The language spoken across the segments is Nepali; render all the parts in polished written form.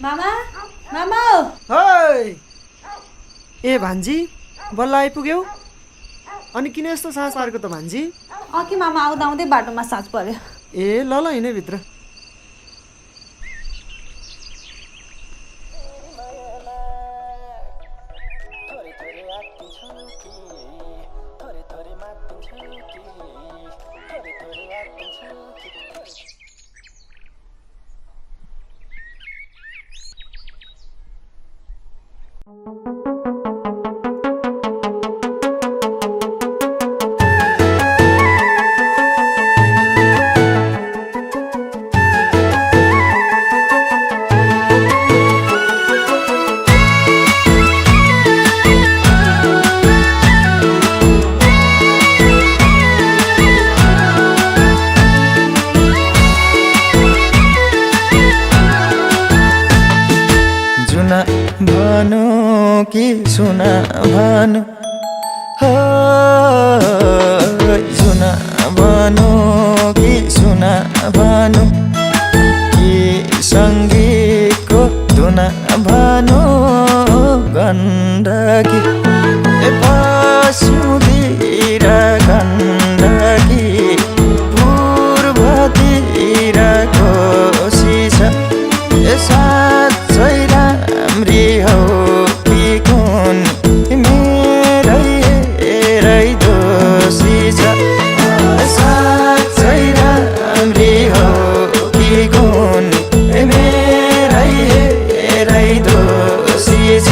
मामा मामा है ए भान्जी बल्ल आइपुग्यौ अनि किन यस्तो साँझ पारेको त भान्जी अघि मामा आउँदा आउँदै बाटोमा साँझ पर्यो ए ल ल हिँडे भित्र भानु कि सुना भानु हो सुना भानु कि सुना भानु कि सङ्गीतको धुना भानु गण्डकी पश्चिमतिर गण्डकी पूर्वतिर कोशी छ साँच्चै राम्री हौ कि कुन मेरै दोषी छ साँच्चै राम्री हौ कि कुन मेरै दोषी छ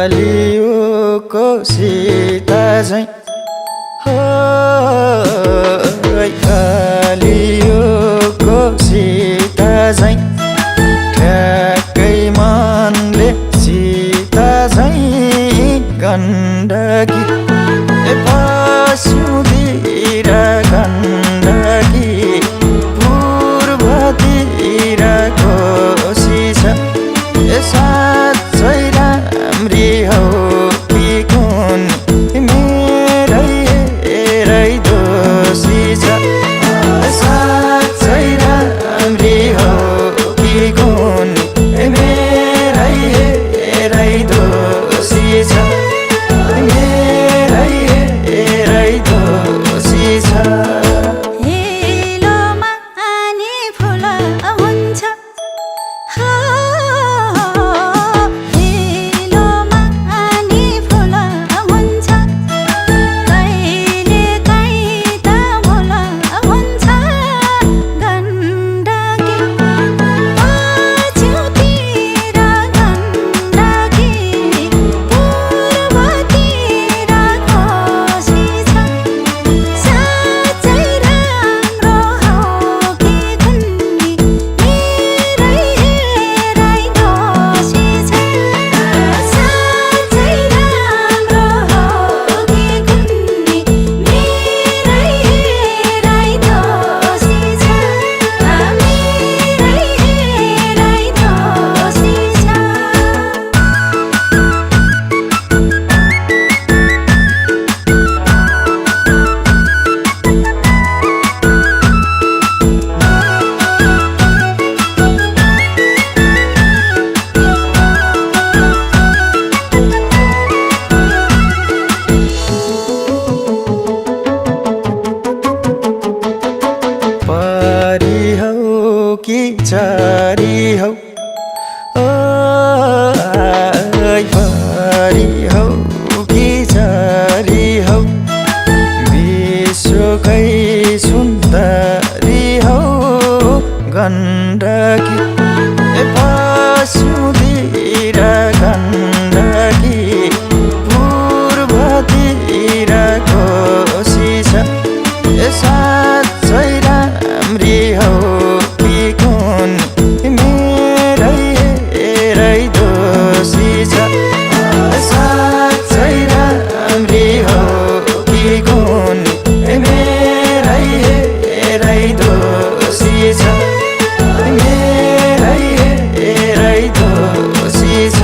कालियोको सीता झैँ हो कालियोको सीता झैँ ठ्याक्कै मनले सीता झैँ गण्डकी पश्चिमतिर गण्डकी पूर्वतिर कोशी छ साँच्चै राम्री हौ कि कुनी मेरै दोषी छ साँच्चै राम्री हौ कि कुनी मेरै दोषी छ मेरै दोषी छ चारी हौ परी हौ कि चारी हौ विश्वकै सुन्दरी हौ गण्डकी पश्चिमतिर गण्डकी पूर्वतिर कोशी छ साँच्चै राम्री हौ मेरै दोषी छ साँच्चै राम्री हौ कि कुनी मेरै दोषी छ मेरै दोषी छ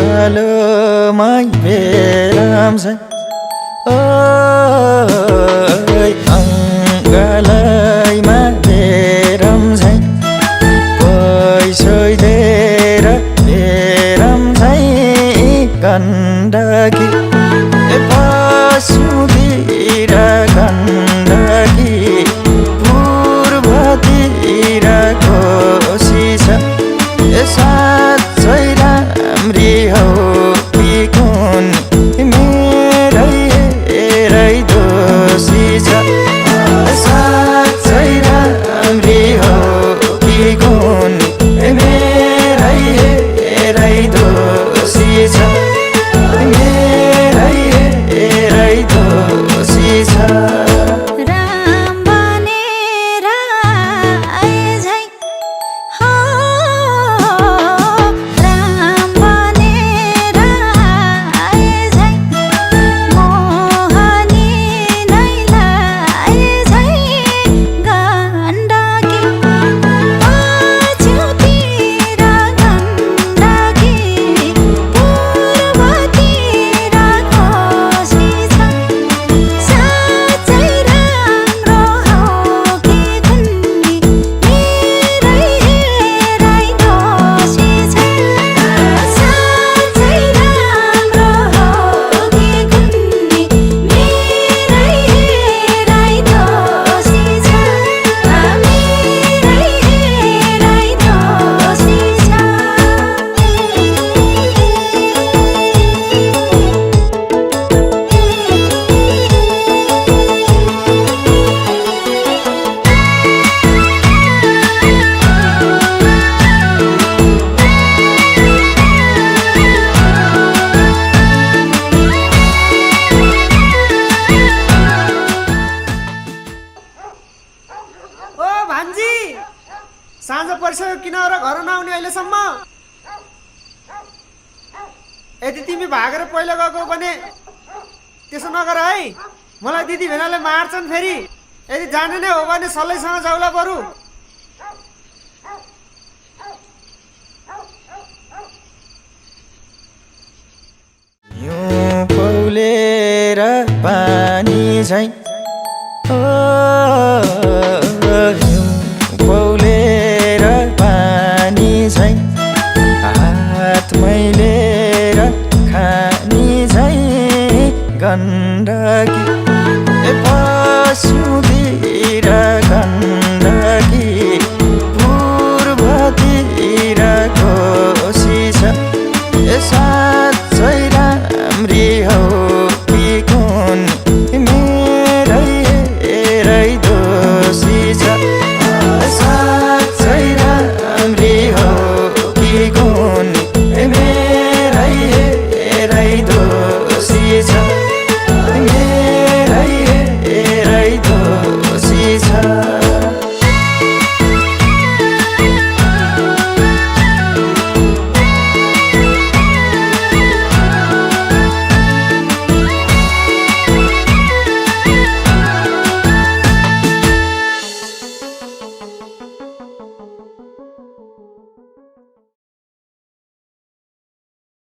अङ्गालोमै बेराम छ अङ्गालैमा बेराम छ पैसै दिएर बेराम छ गण्डकी पश्चिमतिर गण्डकी पूर्वतिर कोशी छ साँच्चै राम्री हौ कि कुनी मेरै दोषी छ साँच्चै राम्री हौ कि कुनी मेरै यदि तिमी भागेर पहिला गएको भने त्यसो नगर है, मलाई दिदी भेनाले मार्छन् फेरि। यदि जाने नै हो भने सल्लैसँग जाउला बरु। हिउँ पौलेर पानी झैँ हिउँ पौलेर पानी झैँ हात मैलेर खानी झैँ गन